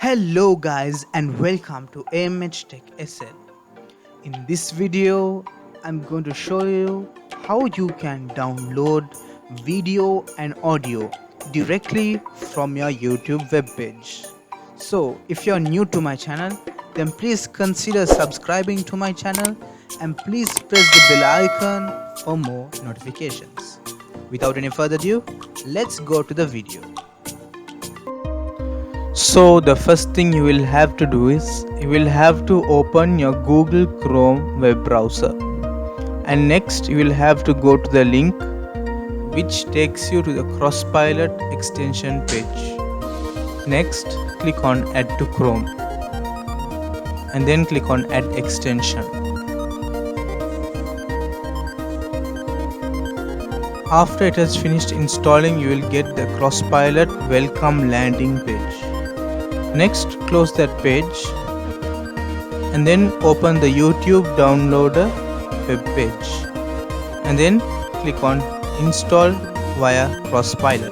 Hello guys and welcome to AMH Tech SL. In this video, I'm going to show you how you can download video and audio directly from your YouTube web page. So if you're new to my channel, then please consider subscribing to my channel and please press the bell icon for more notifications. Without any further ado, let's go to the video. So the first thing you will have to do is you will have to open your Google Chrome web browser, and next you will have to go to the link which takes you to the Crosspilot extension page. Next click on add to Chrome and then click on add extension. After it has finished installing, you will get the Crosspilot welcome landing page. Next, close that page and then open the YouTube downloader web page and then click on install via Crosspilot.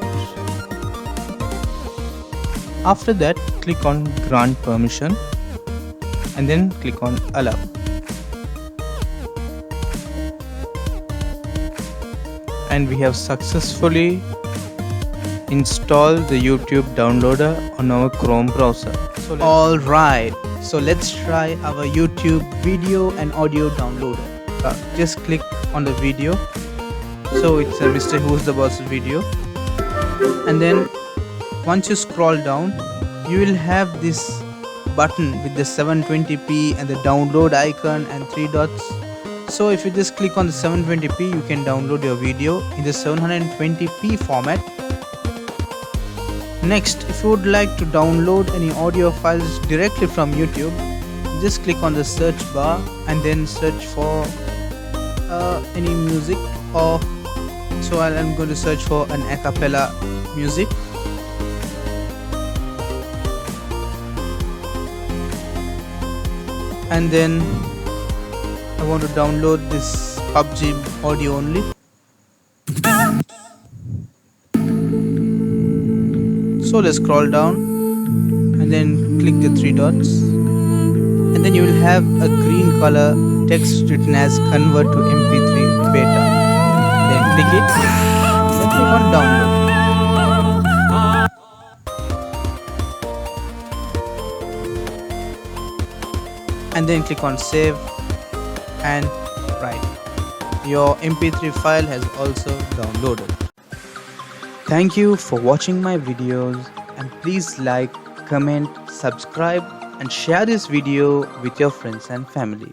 After that, click on grant permission and then click on allow. And we have successfully install the YouTube downloader on our Chrome browser. Alright, so let's try our YouTube video and audio downloader. Just click on the video. So it's a Mr. Who's the Boss video. And then once you scroll down, you will have this button with the 720p and the download icon and 3 dots. So if you just click on the 720p, you can download your video in the 720p format. Next, if you would like to download any audio files directly from YouTube, just click on the search bar and then search for any music, or so I'm going to search for an a cappella music. And then I want to download this PUBG audio only. So let's scroll down and then click the 3 dots, and then you will have a green color text written as convert to MP3 beta. Then click it, then click on download. And then click on save, and right, your MP3 file has also downloaded. Thank you for watching my videos, and please like, comment, subscribe and share this video with your friends and family.